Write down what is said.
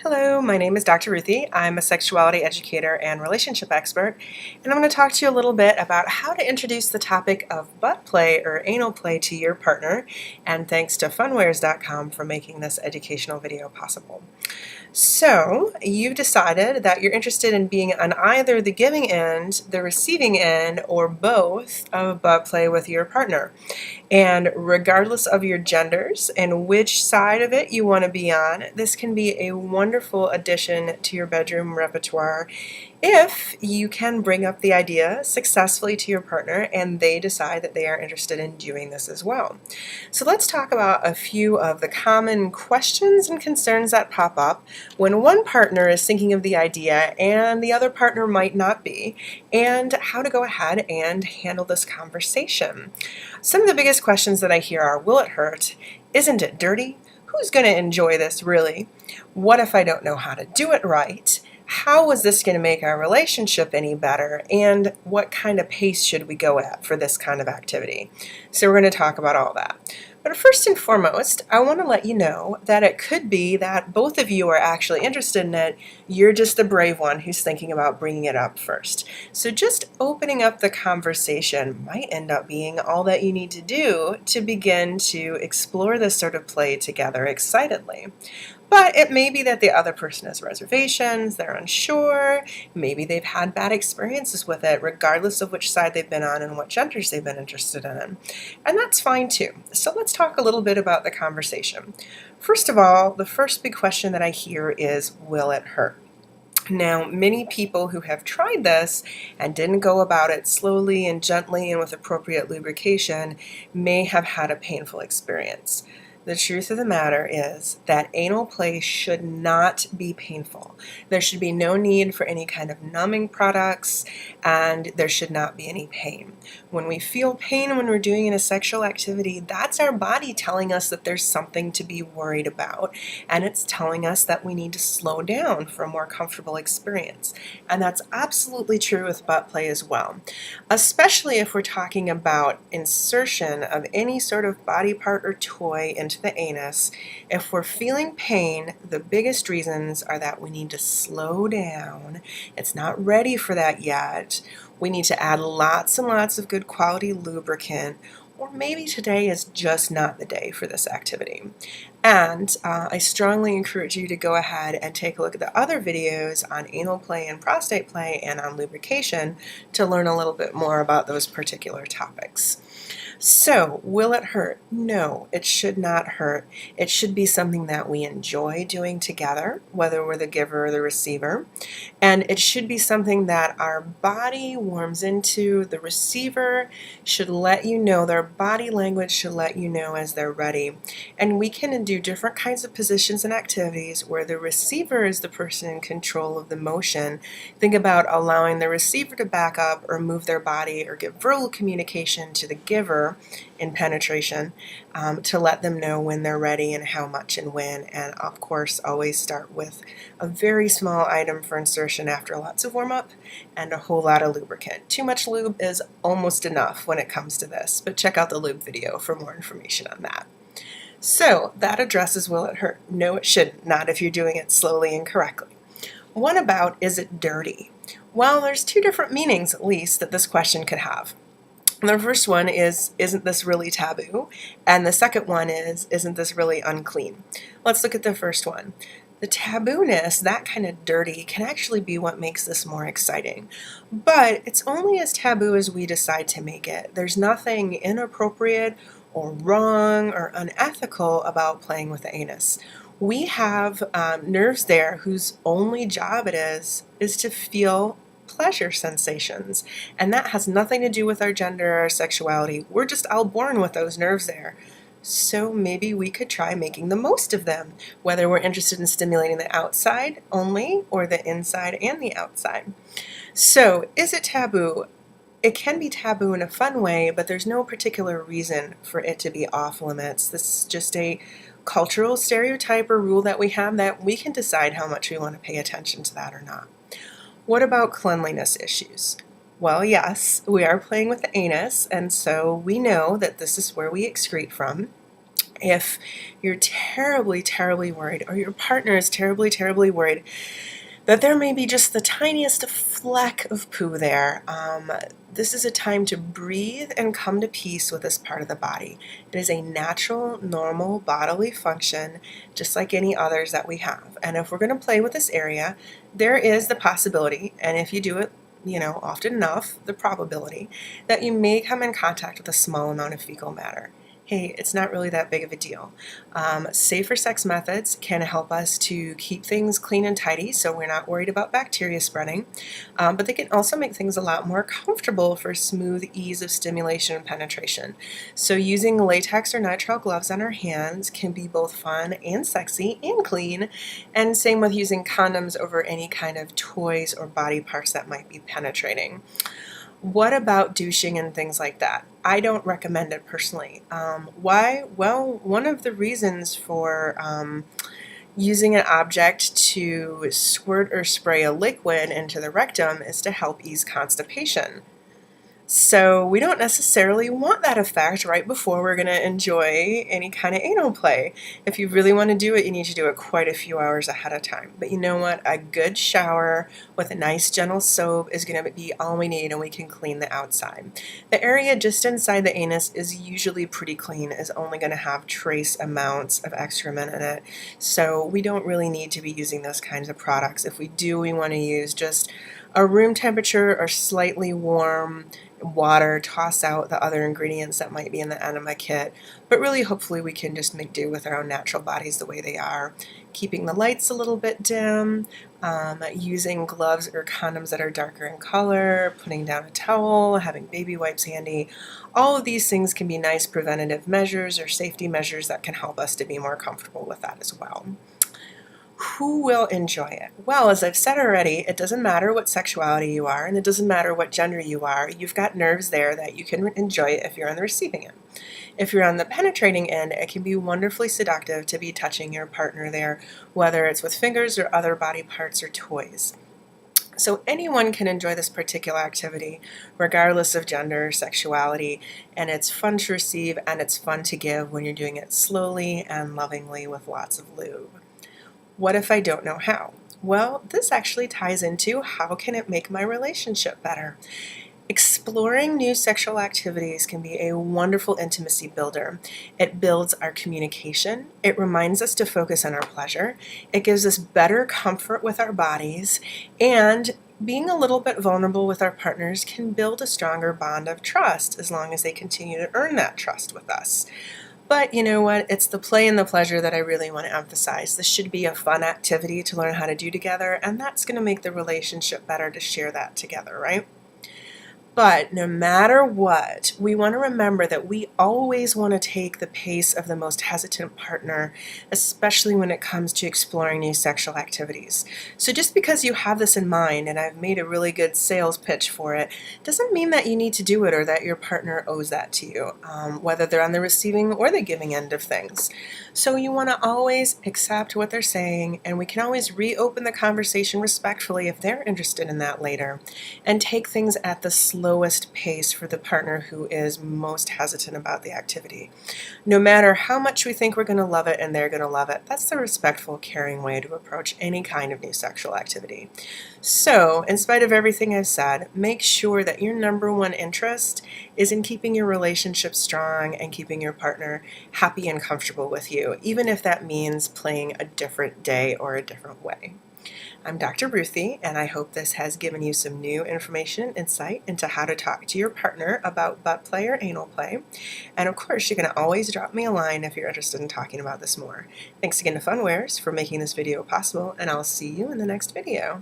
Hello, my name is Dr. Ruthie. I'm a sexuality educator and relationship expert, and I'm going to talk to you a little bit about how to introduce the topic of butt play or anal play to your partner, and thanks to funwares.com for making this educational video possible. So, you've decided that you're interested in being on either the giving end, the receiving end, or both of butt play with your partner. And regardless of your genders and which side of it you want to be on, this can be a wonderful addition to your bedroom repertoire if you can bring up the idea successfully to your partner and they decide that they are interested in doing this as well. So let's talk about a few of the common questions and concerns that pop up when one partner is thinking of the idea and the other partner might not be, and how to go ahead and handle this conversation. Some of the biggest questions that I hear are, will it hurt? Isn't it dirty? Who's going to enjoy this really? What if I don't know how to do it right? How is this going to make our relationship any better? And what kind of pace should we go at for this kind of activity? So we're going to talk about all that. But first and foremost, I want to let you know that it could be that both of you are actually interested in it. You're just the brave one who's thinking about bringing it up first. So just opening up the conversation might end up being all that you need to do to begin to explore this sort of play together excitedly. But it may be that the other person has reservations, they're unsure, maybe they've had bad experiences with it, regardless of which side they've been on and what genders they've been interested in. And that's fine too. So let's talk a little bit about the conversation. First of all, the first big question that I hear is, will it hurt? Now, many people who have tried this and didn't go about it slowly and gently and with appropriate lubrication may have had a painful experience. The truth of the matter is that anal play should not be painful. There should be no need for any kind of numbing products, and there should not be any pain. When we feel pain when we're doing a sexual activity, that's our body telling us that there's something to be worried about, and it's telling us that we need to slow down for a more comfortable experience. And that's absolutely true with butt play as well, especially if we're talking about insertion of any sort of body part or toy into the anus. If we're feeling pain, the biggest reasons are that we need to slow down. It's not ready for that yet. We need to add lots and lots of good quality lubricant, or maybe today is just not the day for this activity. And I strongly encourage you to go ahead and take a look at the other videos on anal play and prostate play and on lubrication to learn a little bit more about those particular topics. So, will it hurt? No, it should not hurt. It should be something that we enjoy doing together, whether we're the giver or the receiver. And it should be something that our body warms into. The receiver should let you know, their body language should let you know as they're ready. And we can do different kinds of positions and activities where the receiver is the person in control of the motion. Think about allowing the receiver to back up or move their body or give verbal communication to the giver in penetration to let them know when they're ready and how much and when. And of course, always start with a very small item for insertion after lots of warm-up and a whole lot of lubricant. Too much lube is almost enough when it comes to this, but check out the lube video for more information on that. So that addresses, will it hurt? No, it shouldn't, not if you're doing it slowly and correctly. What about, is it dirty? Well, there's two different meanings, at least, that this question could have. And the first one is, isn't this really taboo? And the second one is, isn't this really unclean? Let's look at the first one. The tabooness, that kind of dirty, can actually be what makes this more exciting. But it's only as taboo as we decide to make it. There's nothing inappropriate or wrong or unethical about playing with the anus. We have nerves there whose only job it is to feel pleasure sensations, and that has nothing to do with our gender or our sexuality. We're just all born with those nerves there. So maybe we could try making the most of them, whether we're interested in stimulating the outside only or the inside and the outside. So is it taboo? It can be taboo in a fun way, but there's no particular reason for it to be off limits. This is just a cultural stereotype or rule that we have that we can decide how much we want to pay attention to that or not. What about cleanliness issues? Well, yes, we are playing with the anus, and so we know that this is where we excrete from. If you're terribly, terribly worried, or your partner is terribly, terribly worried that there may be just the tiniest fleck of poo there, this is a time to breathe and come to peace with this part of the body. It is a natural, normal bodily function, just like any others that we have. And if we're going to play with this area, there is the possibility, and if you do it, often enough, the probability that you may come in contact with a small amount of fecal matter. Hey, it's not really that big of a deal. Safer sex methods can help us to keep things clean and tidy so we're not worried about bacteria spreading, but they can also make things a lot more comfortable for smooth ease of stimulation and penetration. So using latex or nitrile gloves on our hands can be both fun and sexy and clean, and same with using condoms over any kind of toys or body parts that might be penetrating. What about douching and things like that? I don't recommend it personally. Why? Well, one of the reasons for using an object to squirt or spray a liquid into the rectum is to help ease constipation. So we don't necessarily want that effect right before we're going to enjoy any kind of anal play. If you really want to do it, you need to do it quite a few hours ahead of time. But you know what? A good shower with a nice gentle soap is going to be all we need, and we can clean the outside. The area just inside the anus is usually pretty clean, is only going to have trace amounts of excrement in it. So we don't really need to be using those kinds of products. If we do, we want to use just a room temperature or slightly warm water, toss out the other ingredients that might be in the enema kit, but really hopefully we can just make do with our own natural bodies the way they are, keeping the lights a little bit dim, using gloves or condoms that are darker in color, putting down a towel, having baby wipes handy. All of these things can be nice preventative measures or safety measures that can help us to be more comfortable with that as well. Who will enjoy it? Well, as I've said already, it doesn't matter what sexuality you are, and it doesn't matter what gender you are. You've got nerves there that you can enjoy it if you're on the receiving end. If you're on the penetrating end, it can be wonderfully seductive to be touching your partner there, whether it's with fingers or other body parts or toys. So anyone can enjoy this particular activity, regardless of gender or sexuality, and it's fun to receive and it's fun to give when you're doing it slowly and lovingly with lots of lube. What if I don't know how? Well, this actually ties into how can it make my relationship better? Exploring new sexual activities can be a wonderful intimacy builder. It builds our communication. It reminds us to focus on our pleasure. It gives us better comfort with our bodies, and being a little bit vulnerable with our partners can build a stronger bond of trust as long as they continue to earn that trust with us. But you know what? It's the play and the pleasure that I really want to emphasize. This should be a fun activity to learn how to do together, and that's going to make the relationship better to share that together, right? But no matter what, we want to remember that we always want to take the pace of the most hesitant partner, especially when it comes to exploring new sexual activities. So just because you have this in mind, and I've made a really good sales pitch for it, doesn't mean that you need to do it or that your partner owes that to you, whether they're on the receiving or the giving end of things. So you want to always accept what they're saying, and we can always reopen the conversation respectfully if they're interested in that later, and take things at the slowest pace for the partner who is most hesitant about the activity. No matter how much we think we're going to love it and they're going to love it, that's the respectful, caring way to approach any kind of new sexual activity. So, in spite of everything I've said, make sure that your number one interest is in keeping your relationship strong and keeping your partner happy and comfortable with you, even if that means playing a different day or a different way. I'm Dr. Ruthie, and I hope this has given you some new information and insight into how to talk to your partner about butt play or anal play. And of course, you can always drop me a line if you're interested in talking about this more. Thanks again to Funwares for making this video possible, and I'll see you in the next video.